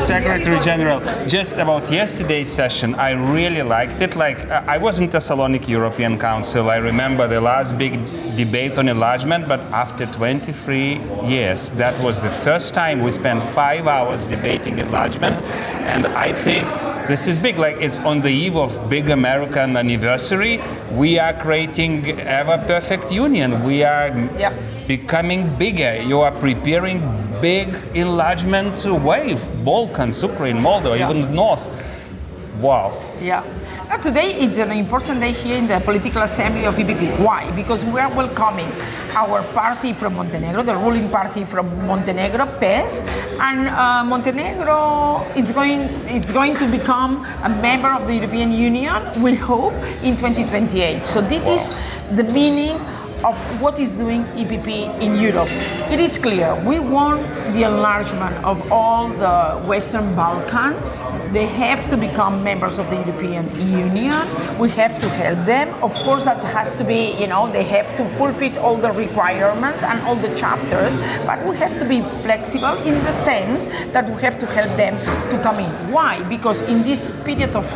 Secretary General, just about yesterday's session, I really liked it. I was in Thessaloniki European Council. I remember the last big debate on enlargement, but after 23 years, that was the first time we spent 5 hours debating enlargement, and I think this is big. It's on the eve of big American anniversary. We are creating ever perfect union. We are becoming bigger. You are preparing big enlargement wave. Balkans, Ukraine, Moldova, even North. Wow. Yeah. Today it's an important day here in the Political Assembly of EPP. Why? Because we are welcoming our party from Montenegro, the ruling party from Montenegro, PES, and Montenegro it's going to become a member of the European Union, we hope, in 2028. So this is the meaning of what is doing EPP in Europe. It is clear, we want the enlargement of all the Western Balkans. They have to become members of the European Union. We have to help them. Of course, that has to be, they have to fulfill all the requirements and all the chapters, but we have to be flexible in the sense that we have to help them to come in. Why? Because in this period of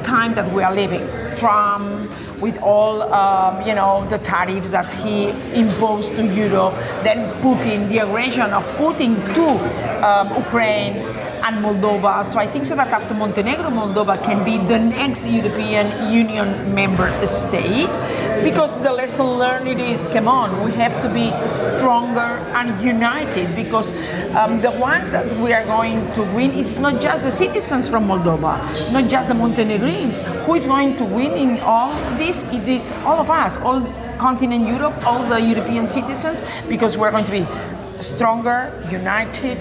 time that we are living, Trump, with all, the tariffs that he imposed to Europe, then Putin, the aggression of Putin to Ukraine and Moldova. So I think so that after Montenegro, Moldova can be the next European Union member state, because the lesson learned is, come on, we have to be stronger and united, because the ones that we are going to win is not just the citizens from Moldova, not just the Montenegrins. Who is going to win in all this? It is all of us, all continent Europe, all the European citizens, because we're going to be stronger, united,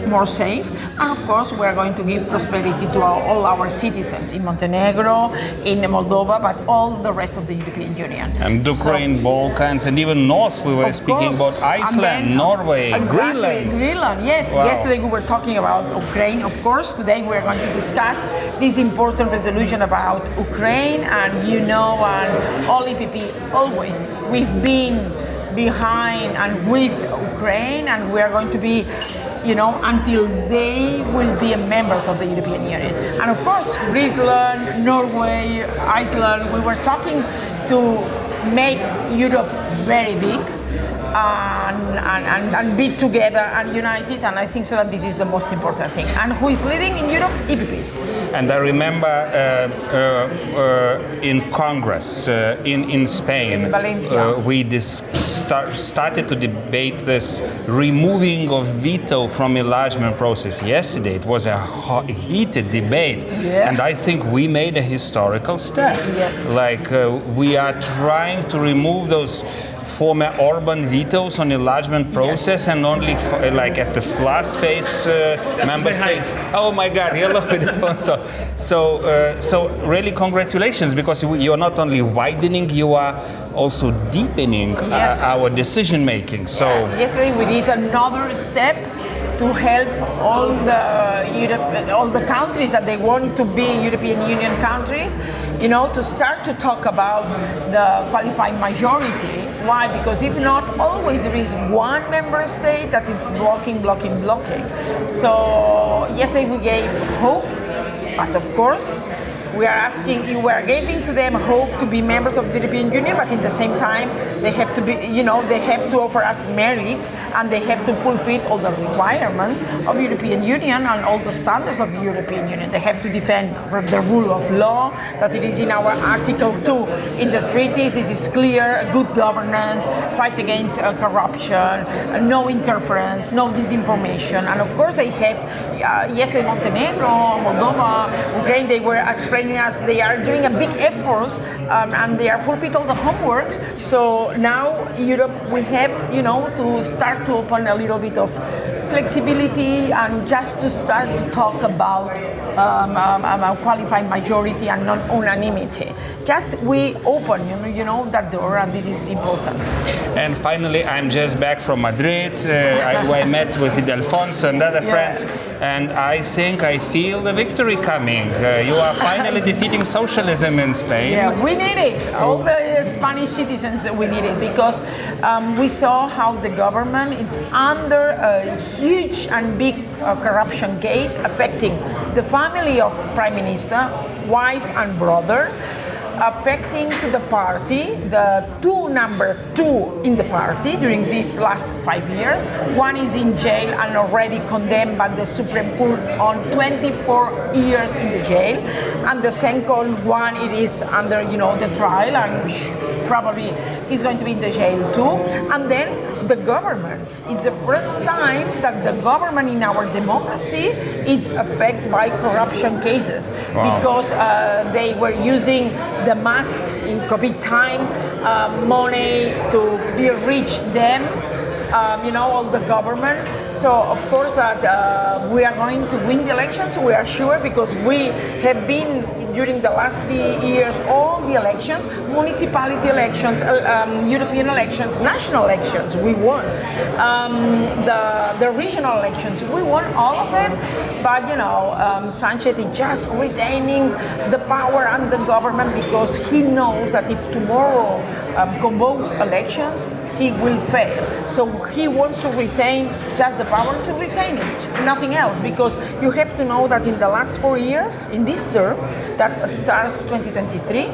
more safe, and of course we are going to give prosperity to all our citizens in Montenegro, in Moldova, but all the rest of the European Union. And Ukraine, Balkans, and even North, we were speaking about Iceland, Norway, Greenland. Greenland, yes. Wow. Yesterday we were talking about Ukraine, of course. Today we are going to discuss this important resolution about Ukraine, and and all EPP always, we've been behind and with Ukraine, and we are going to be until they will be members of the European Union. And of course, Greenland, Norway, Iceland, we were talking to make Europe very big and be together and united, and I think so that this is the most important thing. And who is leading in Europe? EPP. And I remember in Congress in Spain, in Valencia, we started to debate this removing of veto from enlargement process. Yesterday it was a heated debate, and I think we made a historical step. Yes. We are trying to remove those former Orban vetoes on enlargement process, and only at the last phase member states. Oh my God, hello. So really congratulations, because you are not only widening, you are also deepening our decision making. So yesterday we did another step to help all the countries that they want to be European Union countries, to start to talk about the qualified majority. Why? Because if not, always there is one member state that it's blocking. So yesterday we gave hope, but of course we are giving to them hope to be members of the European Union, but in the same time they have to be, they have to offer us merit, and they have to fulfill all the requirements of European Union and all the standards of the European Union. They have to defend the rule of law, that it is in our Article 2 in the treaties. This is clear: good governance, fight against corruption, no interference, no disinformation. And of course they have, yesterday Montenegro, Moldova, Ukraine, they were expressing us they are doing a big efforts, and they are fulfilling all the homeworks. So now Europe, we have to start to open a little bit of flexibility, and just to start to talk about qualified majority and not unanimity. just we open, that door, and this is important. And finally, I'm just back from Madrid. I met with Ildefonso and other friends, and I think I feel the victory coming. You are finally defeating socialism in Spain. Yeah, we need it. All the Spanish citizens, we need it, because we saw how the government is under a huge and big corruption case affecting the family of Prime Minister, wife and brother, affecting to the party, the number two in the party during these last 5 years. One is in jail and already condemned by the Supreme Court on 24 years in the jail, and the second one, it is under the trial, and probably he's going to be in the jail too. And then the government, it's the first time that the government in our democracy is affected by corruption cases. Wow. Because they were using the mask in COVID time, money to reach them, all the government. So of course that we are going to win the elections, we are sure, because we have been during the last 3 years, all the elections, municipality elections, European elections, national elections, we won. The regional elections, we won all of them. But Sanchez is just retaining the power and the government, because he knows that if tomorrow convokes elections, he will fail. So he wants to retain just the power to retain it, nothing else, because you have to know that in the last 4 years, in this term, that starts 2023,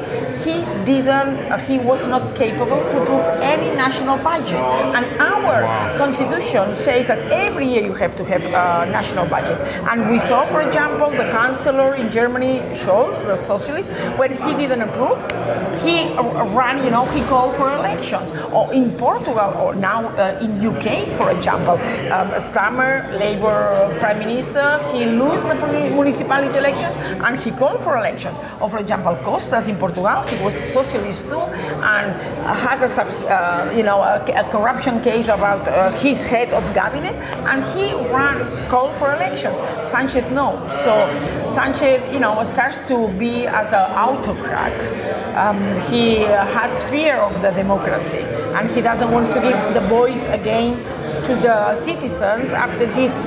he was not capable to approve any national budget. And our constitution says that every year you have to have a national budget. And we saw, for example, the chancellor in Germany, Scholz, the socialist, when he didn't approve, he ran, he called for elections. Or in Portugal, or now in UK, for example, Stammer, Labour Prime Minister, he lost the municipality elections and he called for elections. Or for example, Costas in Portugal, he was socialist too, and has a corruption case about his head of cabinet, and he called for elections. Sanchez no. So Sanchez, starts to be as an autocrat. He has fear of the democracy, and he doesn't want to give the voice again to the citizens after this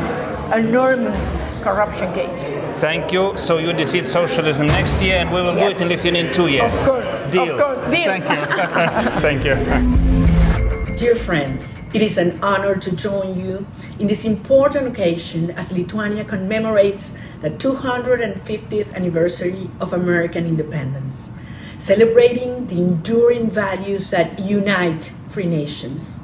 enormous corruption case. Thank you. So you defeat socialism next year, and we will do it in Lithuania in 2 years. Of course. Deal. Of course. Deal. Thank you. Thank you. Dear friends, it is an honor to join you in this important occasion as Lithuania commemorates the 250th anniversary of American independence, celebrating the enduring values that unite free nations.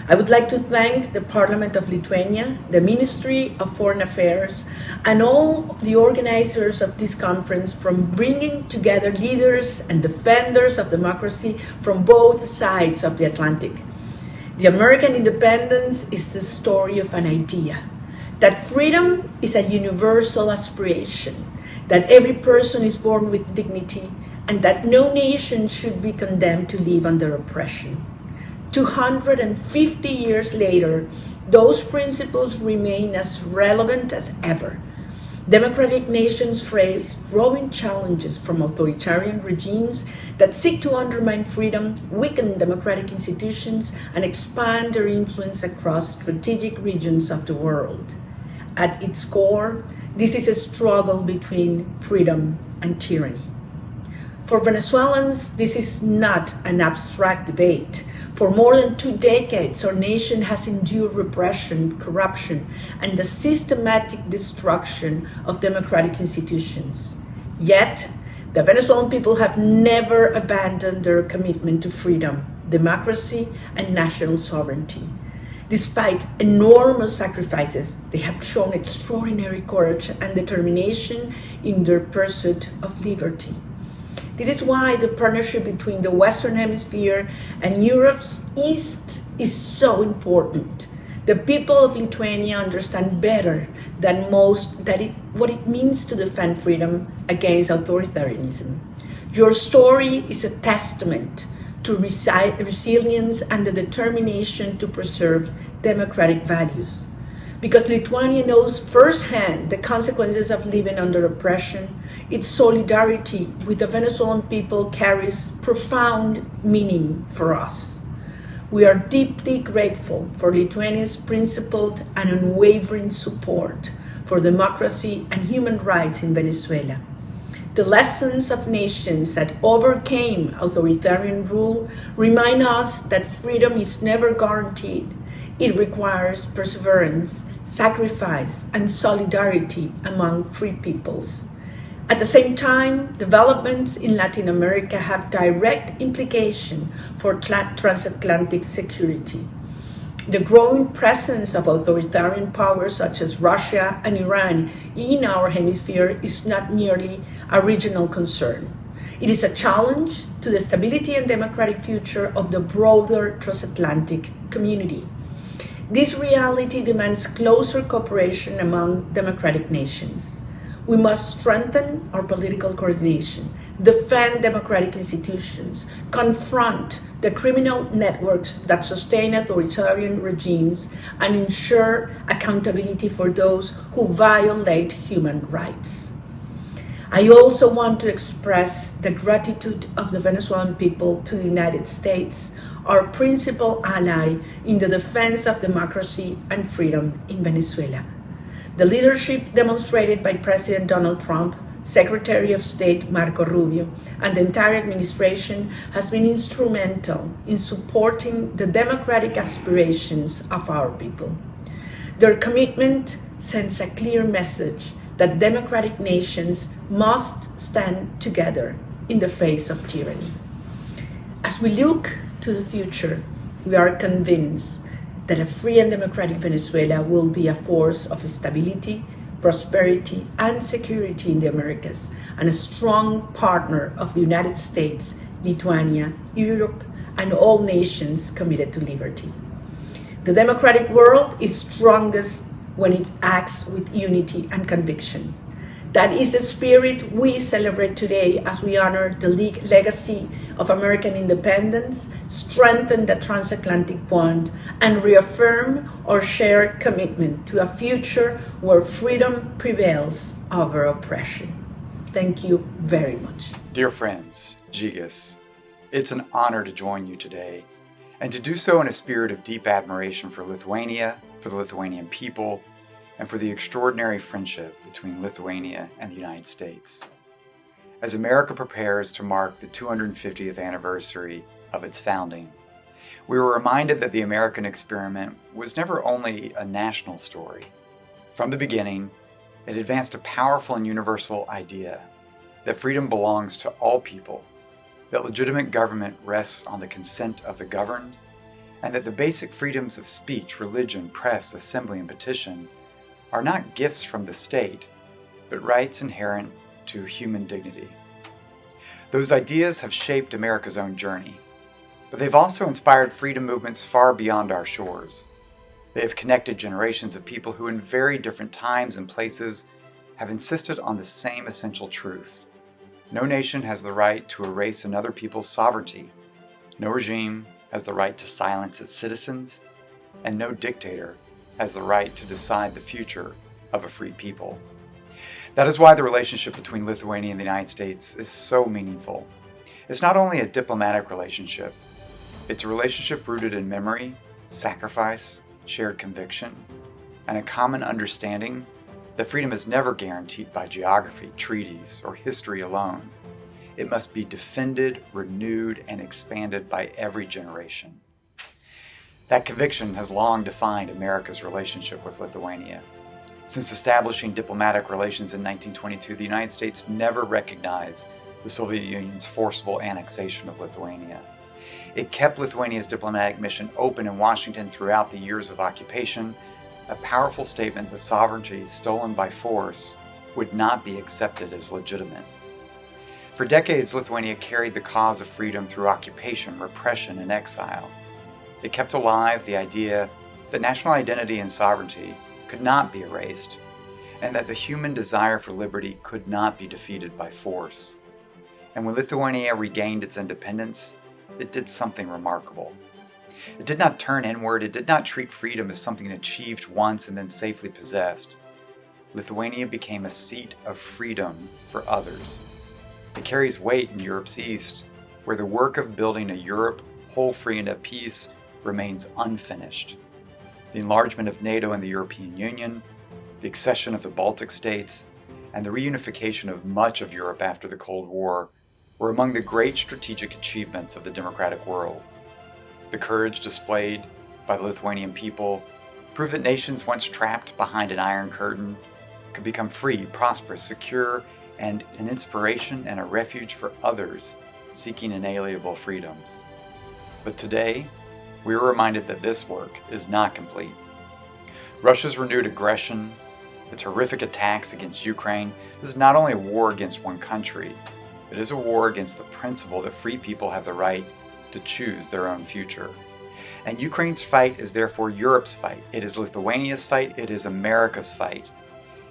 I would like to thank the Parliament of Lithuania, the Ministry of Foreign Affairs, and all the organizers of this conference for bringing together leaders and defenders of democracy from both sides of the Atlantic. The American independence is the story of an idea, that freedom is a universal aspiration, that every person is born with dignity, and that no nation should be condemned to live under oppression. 250 years later, those principles remain as relevant as ever. Democratic nations face growing challenges from authoritarian regimes that seek to undermine freedom, weaken democratic institutions, and expand their influence across strategic regions of the world. At its core, this is a struggle between freedom and tyranny. For Venezuelans, this is not an abstract debate. For more than 2 decades, our nation has endured repression, corruption, and the systematic destruction of democratic institutions. Yet, the Venezuelan people have never abandoned their commitment to freedom, democracy, and national sovereignty. Despite enormous sacrifices, they have shown extraordinary courage and determination in their pursuit of liberty. This is why the partnership between the Western Hemisphere and Europe's East is so important. The people of Lithuania understand better than most what it means to defend freedom against authoritarianism. Your story is a testament to resilience and the determination to preserve democratic values. Because Lithuania knows firsthand the consequences of living under oppression, its solidarity with the Venezuelan people carries profound meaning for us. We are deeply grateful for Lithuania's principled and unwavering support for democracy and human rights in Venezuela. The lessons of nations that overcame authoritarian rule remind us that freedom is never guaranteed. It requires perseverance, sacrifice, and solidarity among free peoples. At the same time, developments in Latin America have direct implication for transatlantic security. The growing presence of authoritarian powers such as Russia and Iran in our hemisphere is not merely a regional concern. It is a challenge to the stability and democratic future of the broader transatlantic community. This reality demands closer cooperation among democratic nations. We must strengthen our political coordination, defend democratic institutions, confront the criminal networks that sustain authoritarian regimes, and ensure accountability for those who violate human rights. I also want to express the gratitude of the Venezuelan people to the United States, our principal ally in the defense of democracy and freedom in Venezuela. The leadership demonstrated by President Donald Trump, Secretary of State Marco Rubio, and the entire administration has been instrumental in supporting the democratic aspirations of our people. Their commitment sends a clear message that democratic nations must stand together in the face of tyranny. As we look to the future, we are convinced that a free and democratic Venezuela will be a force of stability, prosperity, and security in the Americas, and a strong partner of the United States, Lithuania, Europe, and all nations committed to liberty. The democratic world is strongest when it acts with unity and conviction. That is the spirit we celebrate today as we honor the legacy of American independence, strengthen the transatlantic bond, and reaffirm our shared commitment to a future where freedom prevails over oppression. Thank you very much. Dear friends, Žygis, it's an honor to join you today, and to do so in a spirit of deep admiration for Lithuania, for the Lithuanian people, and for the extraordinary friendship between Lithuania and the United States. As America prepares to mark the 250th anniversary of its founding, we were reminded that the American experiment was never only a national story. From the beginning, it advanced a powerful and universal idea that freedom belongs to all people, that legitimate government rests on the consent of the governed, and that the basic freedoms of speech, religion, press, assembly, and petition are not gifts from the state, but rights inherent to human dignity. Those ideas have shaped America's own journey, but they've also inspired freedom movements far beyond our shores. They have connected generations of people who in very different times and places have insisted on the same essential truth. No nation has the right to erase another people's sovereignty. No regime has the right to silence its citizens, and no dictator has the right to decide the future of a free people. That is why the relationship between Lithuania and the United States is so meaningful. It's not only a diplomatic relationship, it's a relationship rooted in memory, sacrifice, shared conviction, and a common understanding that freedom is never guaranteed by geography, treaties, or history alone. It must be defended, renewed, and expanded by every generation. That conviction has long defined America's relationship with Lithuania. Since establishing diplomatic relations in 1922, the United States never recognized the Soviet Union's forcible annexation of Lithuania. It kept Lithuania's diplomatic mission open in Washington throughout the years of occupation, a powerful statement that sovereignty stolen by force would not be accepted as legitimate. For decades, Lithuania carried the cause of freedom through occupation, repression, and exile. It kept alive the idea that national identity and sovereignty could not be erased, and that the human desire for liberty could not be defeated by force. And when Lithuania regained its independence, it did something remarkable. It did not turn inward. It did not treat freedom as something achieved once and then safely possessed. Lithuania became a seat of freedom for others. It carries weight in Europe's East, where the work of building a Europe whole, free, and at peace remains unfinished. The enlargement of NATO and the European Union, the accession of the Baltic states, and the reunification of much of Europe after the Cold War were among the great strategic achievements of the democratic world. The courage displayed by the Lithuanian people proved that nations once trapped behind an iron curtain could become free, prosperous, secure, and an inspiration and a refuge for others seeking inalienable freedoms. But today, we are reminded that this work is not complete. Russia's renewed aggression, its horrific attacks against Ukraine, this is not only a war against one country, it is a war against the principle that free people have the right to choose their own future. And Ukraine's fight is therefore Europe's fight. It is Lithuania's fight. It is America's fight.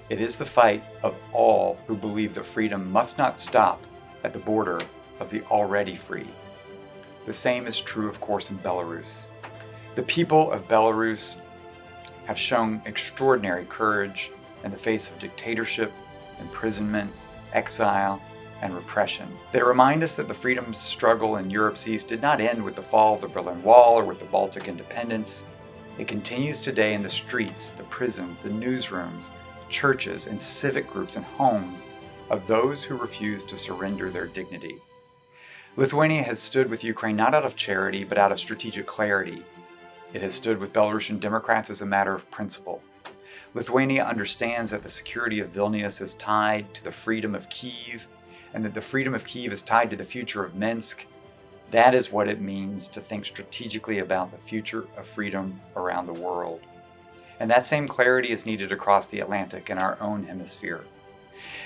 It is the fight of all who believe that freedom must not stop at the border of the already free. The same is true, of course, in Belarus. The people of Belarus have shown extraordinary courage in the face of dictatorship, imprisonment, exile, and repression. They remind us that the freedom struggle in Europe's East did not end with the fall of the Berlin Wall or with the Baltic independence. It continues today in the streets, the prisons, the newsrooms, churches, and civic groups and homes of those who refuse to surrender their dignity. Lithuania has stood with Ukraine not out of charity, but out of strategic clarity. It has stood with Belarusian Democrats as a matter of principle. Lithuania understands that the security of Vilnius is tied to the freedom of Kyiv, and that the freedom of Kyiv is tied to the future of Minsk. That is what it means to think strategically about the future of freedom around the world. And that same clarity is needed across the Atlantic in our own hemisphere.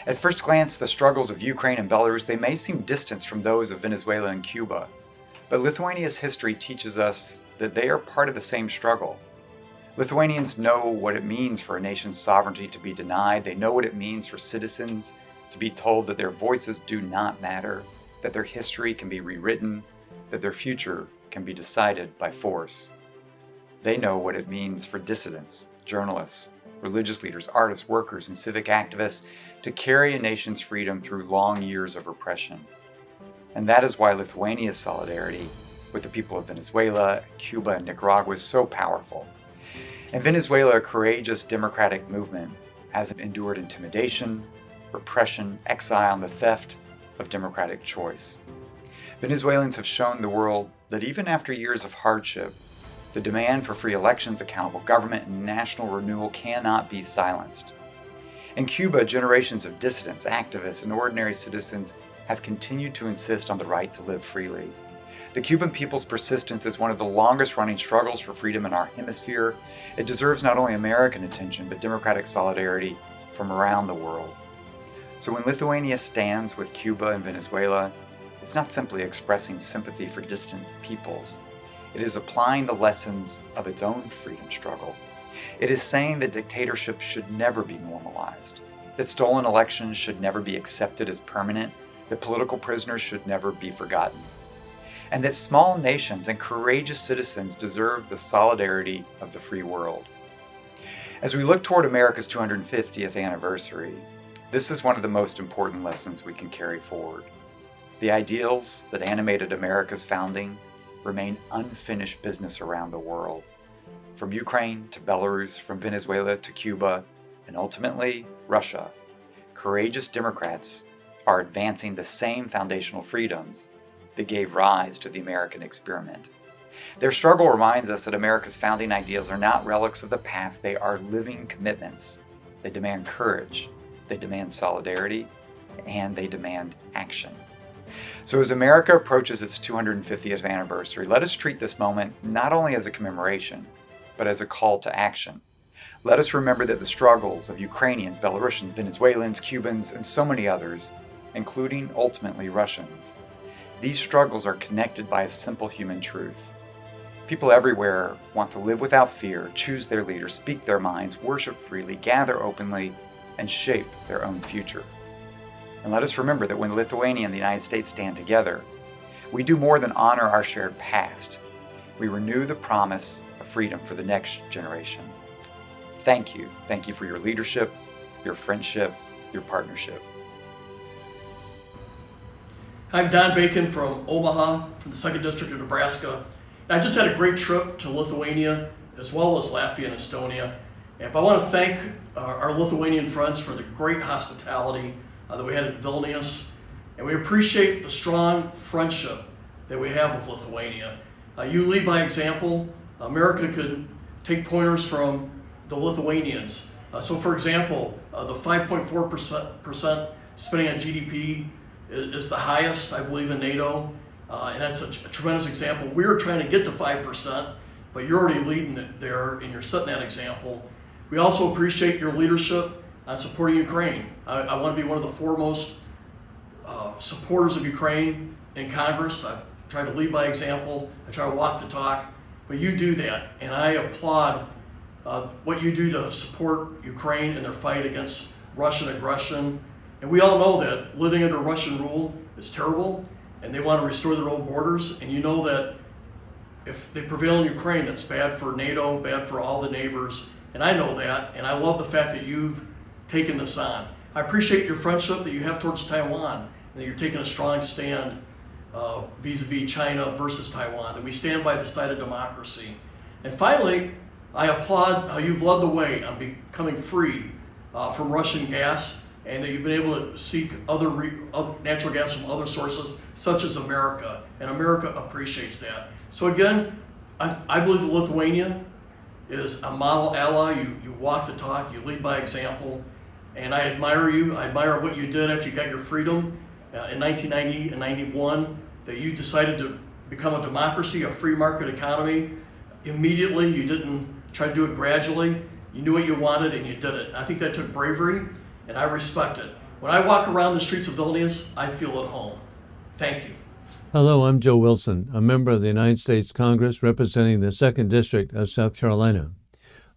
At first glance, the struggles of Ukraine and Belarus, they may seem distant from those of Venezuela and Cuba, but Lithuania's history teaches us that they are part of the same struggle. Lithuanians know what it means for a nation's sovereignty to be denied. They know what it means for citizens to be told that their voices do not matter, that their history can be rewritten, that their future can be decided by force. They know what it means for dissidents, journalists, religious leaders, artists, workers, and civic activists to carry a nation's freedom through long years of repression. And that is why Lithuania's solidarity with the people of Venezuela, Cuba, and Nicaragua is so powerful. In Venezuela, a courageous democratic movement has endured intimidation, repression, exile, and the theft of democratic choice. Venezuelans have shown the world that even after years of hardship, the demand for free elections, accountable government, and national renewal cannot be silenced. In Cuba, generations of dissidents, activists, and ordinary citizens have continued to insist on the right to live freely. The Cuban people's persistence is one of the longest-running struggles for freedom in our hemisphere. It deserves not only American attention, but democratic solidarity from around the world. So when Lithuania stands with Cuba and Venezuela, it's not simply expressing sympathy for distant peoples. It is applying the lessons of its own freedom struggle. It is saying that dictatorship should never be normalized, that stolen elections should never be accepted as permanent, that political prisoners should never be forgotten, and that small nations and courageous citizens deserve the solidarity of the free world. As we look toward America's 250th anniversary, this is one of the most important lessons we can carry forward. The ideals that animated America's founding remain unfinished business around the world. From Ukraine to Belarus, from Venezuela to Cuba, and ultimately Russia, courageous Democrats are advancing the same foundational freedoms that gave rise to the American experiment. Their struggle reminds us that America's founding ideals are not relics of the past, they are living commitments. They demand courage, they demand solidarity, and they demand action. So as America approaches its 250th anniversary, let us treat this moment not only as a commemoration, but as a call to action. Let us remember that the struggles of Ukrainians, Belarusians, Venezuelans, Cubans, and so many others, including ultimately Russians, these struggles are connected by a simple human truth. People everywhere want to live without fear, choose their leaders, speak their minds, worship freely, gather openly, and shape their own future. And let us remember that when Lithuania and the United States stand together, we do more than honor our shared past. we renew the promise of freedom for the next generation. Thank you. Thank you for your leadership, your friendship, your partnership. I'm Don Bacon from Omaha, from the 2nd District of Nebraska. And I just had a great trip to Lithuania, as well as Latvia and Estonia. And I want to thank our Lithuanian friends for the great hospitality that we had in Vilnius. And we appreciate the strong friendship that we have with Lithuania. You lead by example. America could take pointers from the Lithuanians. So for example, the 5.4% spending on GDP is the highest, I believe, in NATO. And that's a tremendous example. We're trying to get to 5%, but you're already leading it there and you're setting that example. We also appreciate your leadership on supporting Ukraine. I want to be one of the foremost supporters of Ukraine in Congress. I've tried to lead by example. I try to walk the talk, but you do that. And I applaud what you do to support Ukraine in their fight against Russian aggression. And we all know that living under Russian rule is terrible, and they want to restore their old borders. And you know that if they prevail in Ukraine, that's bad for NATO, bad for all the neighbors. And I know that, and I love the fact that you've taken this on. I appreciate your friendship that you have towards Taiwan, and that you're taking a strong stand vis-a-vis China versus Taiwan, that we stand by the side of democracy. And finally, I applaud how you've led the way on becoming free from Russian gas, and that you've been able to seek other natural gas from other sources, such as America, and America appreciates that. So again, I believe that Lithuania is a model ally. You walk the talk, you lead by example, and I admire you. I admire what you did after you got your freedom in 1990 and 91, that you decided to become a democracy, a free market economy. Immediately, you didn't try to do it gradually. You knew what you wanted and you did it. I think that took bravery, and I respect it. When I walk around the streets of Vilnius, I feel at home. Thank you. Hello, I'm Joe Wilson, a member of the United States Congress representing the 2nd District of South Carolina.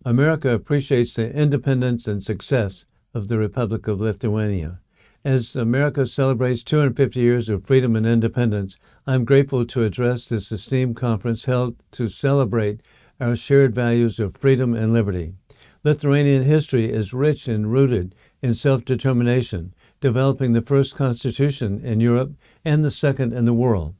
America appreciates the independence and success of the Republic of Lithuania. As America celebrates 250 years of freedom and independence, I'm grateful to address this esteemed conference held to celebrate our shared values of freedom and liberty. Lithuanian history is rich and rooted in self-determination, developing the first constitution in Europe and the second in the world.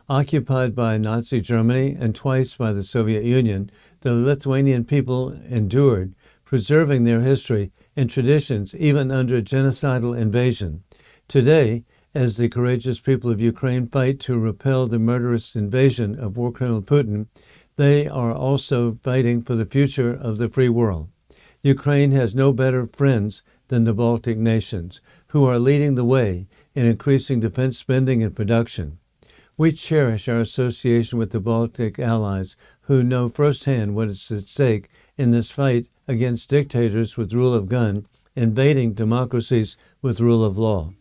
Occupied by Nazi Germany and twice by the Soviet Union, the Lithuanian people endured, preserving their history and traditions even under genocidal invasion. Today, as the courageous people of Ukraine fight to repel the murderous invasion of war criminal Putin, they are also fighting for the future of the free world. Ukraine has no better friends than the Baltic nations, who are leading the way in increasing defense spending and production. We cherish our association with the Baltic allies who know firsthand what is at stake in this fight against dictators with rule of gun, invading democracies with rule of law.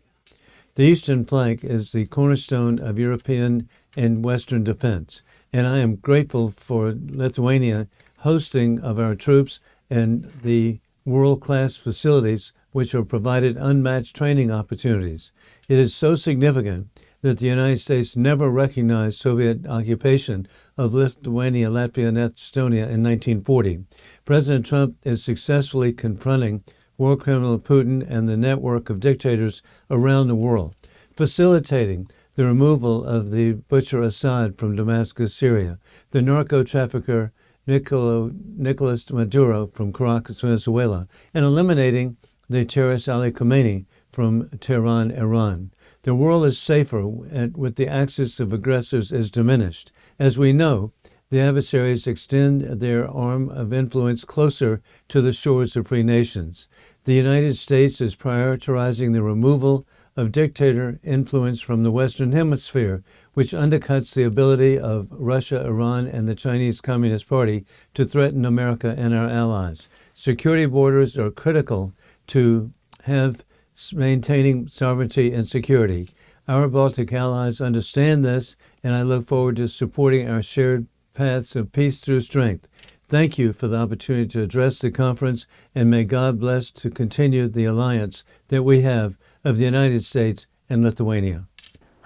The eastern flank is the cornerstone of European and Western defense, and I am grateful for Lithuania hosting of our troops and the world-class facilities which are provided unmatched training opportunities. It is so significant that the United States never recognized Soviet occupation of Lithuania, Latvia, and Estonia in 1940. President Trump is successfully confronting war criminal Putin and the network of dictators around the world, facilitating the removal of the butcher Assad from Damascus, Syria, the narco-trafficker Nicolas Maduro from Caracas, Venezuela, and eliminating the terrorist Ali Khamenei from Tehran, Iran. The world is safer with the axis of aggressors is diminished. As we know, the adversaries extend their arm of influence closer to the shores of free nations. The United States is prioritizing the removal of dictator influence from the Western Hemisphere, which undercuts the ability of Russia, Iran, and the Chinese Communist Party to threaten America and our allies. Security borders are critical to have maintaining sovereignty and security. Our Baltic allies understand this, and I look forward to supporting our shared paths of peace through strength. Thank you for the opportunity to address the conference, and may God bless to continue the alliance that we have of the United States and Lithuania.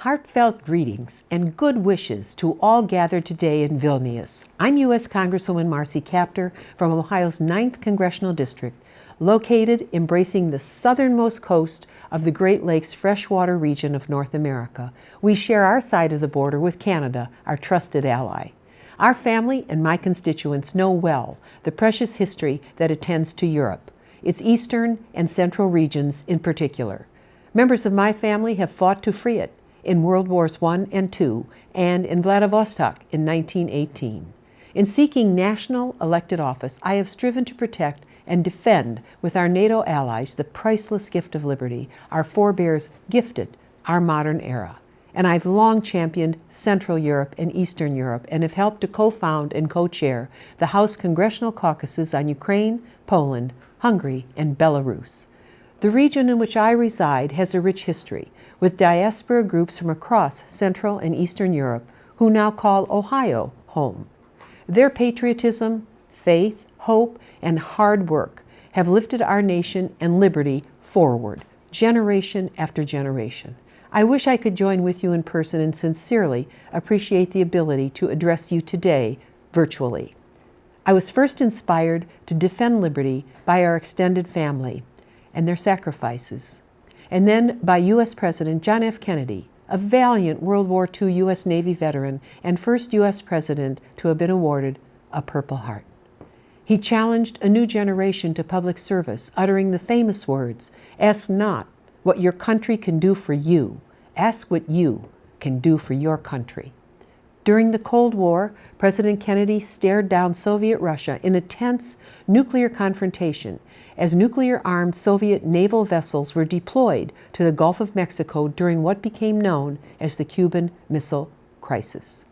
Heartfelt greetings and good wishes to all gathered today in Vilnius. I'm U.S. Congresswoman Marcy Kaptur from Ohio's 9th Congressional District, located embracing the southernmost coast of the Great Lakes freshwater region of North America. We share our side of the border with Canada, our trusted ally. Our family and my constituents know well the precious history that attends to Europe, its eastern and central regions in particular. Members of my family have fought to free it in World Wars I and II, and in Vladivostok in 1918. In seeking national elected office, I have striven to protect and defend with our NATO allies the priceless gift of liberty our forebears gifted our modern era. And I've long championed Central Europe and Eastern Europe and have helped to co-found and co-chair the House Congressional Caucuses on Ukraine, Poland, Hungary, and Belarus. The region in which I reside has a rich history, with diaspora groups from across Central and Eastern Europe who now call Ohio home. Their patriotism, faith, hope, and hard work have lifted our nation and liberty forward, generation after generation. I wish I could join with you in person and sincerely appreciate the ability to address you today virtually. I was first inspired to defend liberty by our extended family and their sacrifices, and then by U.S. President John F. Kennedy, a valiant World War II U.S. Navy veteran and first U.S. president to have been awarded a Purple Heart. He challenged a new generation to public service, uttering the famous words, "Ask not what your country can do for you, ask what you can do for your country." During the Cold War, President Kennedy stared down Soviet Russia in a tense nuclear confrontation as nuclear-armed Soviet naval vessels were deployed to the Gulf of Mexico during what became known as the Cuban Missile Crisis.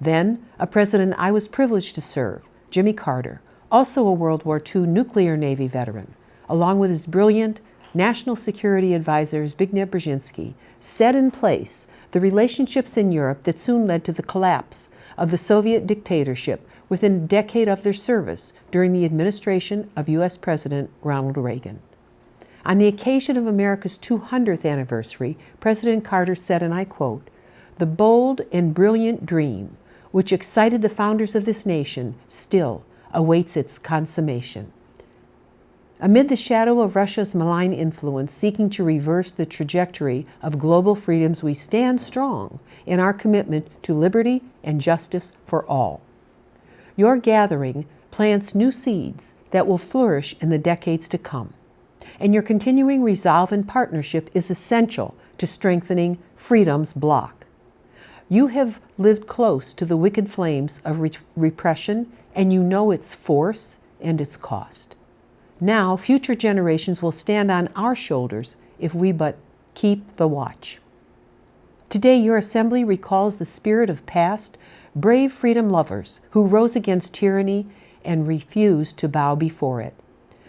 Then, a president I was privileged to serve, Jimmy Carter, also a World War II nuclear Navy veteran, along with his brilliant national security advisor Zbigniew Brzezinski, set in place the relationships in Europe that soon led to the collapse of the Soviet dictatorship within a decade of their service during the administration of U.S. President Ronald Reagan. On the occasion of America's 200th anniversary, President Carter said, and I quote, "The bold and brilliant dream which excited the founders of this nation still awaits its consummation." Amid the shadow of Russia's malign influence seeking to reverse the trajectory of global freedoms, we stand strong in our commitment to liberty and justice for all. Your gathering plants new seeds that will flourish in the decades to come, and your continuing resolve and partnership is essential to strengthening freedom's block. You have lived close to the wicked flames of repression, and you know its force and its cost. Now, future generations will stand on our shoulders if we but keep the watch. Today, your assembly recalls the spirit of past, brave freedom lovers who rose against tyranny and refused to bow before it.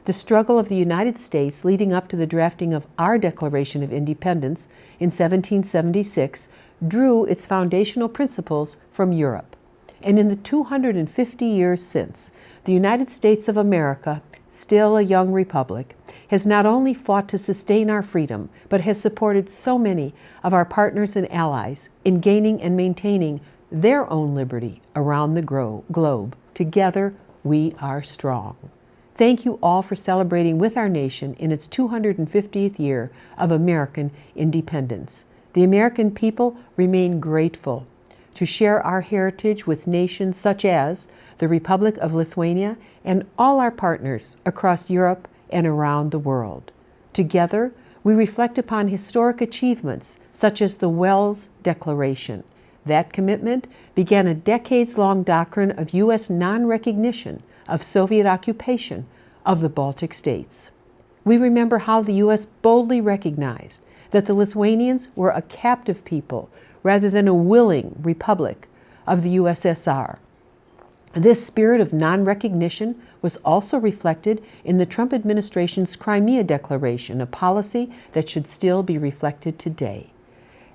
The struggle of the United States leading up to the drafting of our Declaration of Independence in 1776 drew its foundational principles from Europe. And in the 250 years since, the United States of America, still a young republic, has not only fought to sustain our freedom, but has supported so many of our partners and allies in gaining and maintaining their own liberty around the globe. Together, we are strong. Thank you all for celebrating with our nation in its 250th year of American independence. The American people remain grateful to share our heritage with nations such as the Republic of Lithuania and all our partners across Europe and around the world. Together, we reflect upon historic achievements such as the Wells Declaration. That commitment began a decades-long doctrine of U.S. non-recognition of Soviet occupation of the Baltic states. We remember how the U.S. boldly recognized that the Lithuanians were a captive people rather than a willing republic of the USSR. This spirit of non-recognition was also reflected in the Trump administration's Crimea Declaration, a policy that should still be reflected today.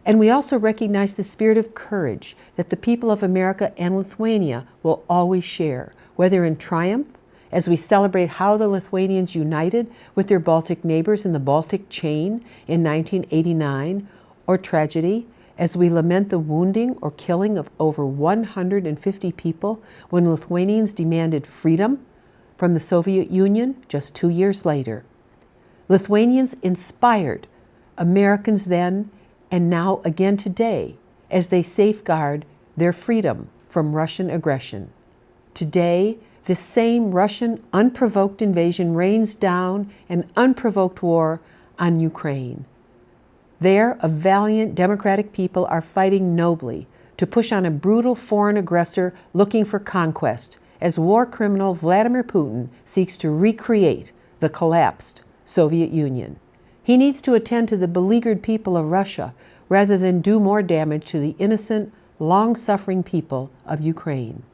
And we also recognize the spirit of courage that the people of America and Lithuania will always share, whether in triumph, as we celebrate how the Lithuanians united with their Baltic neighbors in the Baltic chain in 1989, or tragedy, as we lament the wounding or killing of over 150 people when Lithuanians demanded freedom from the Soviet Union just 2 years later. Lithuanians inspired Americans then and now again today as they safeguard their freedom from Russian aggression. Today, this same Russian unprovoked invasion rains down an unprovoked war on Ukraine. There, a valiant democratic people are fighting nobly to push on a brutal foreign aggressor looking for conquest, as war criminal Vladimir Putin seeks to recreate the collapsed Soviet Union. He needs to attend to the beleaguered people of Russia rather than do more damage to the innocent, long-suffering people of Ukraine.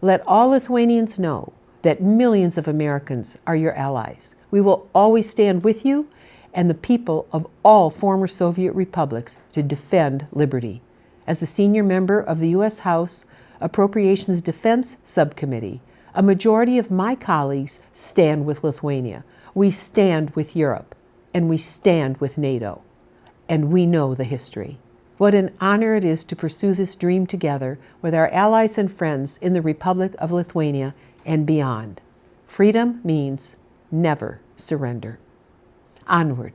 Let all Lithuanians know that millions of Americans are your allies. We will always stand with you and the people of all former Soviet republics to defend liberty. As a senior member of the U.S. House Appropriations Defense Subcommittee, a majority of my colleagues stand with Lithuania. We stand with Europe, and we stand with NATO. And we know the history. What an honor it is to pursue this dream together with our allies and friends in the Republic of Lithuania and beyond. Freedom means never surrender. Onward.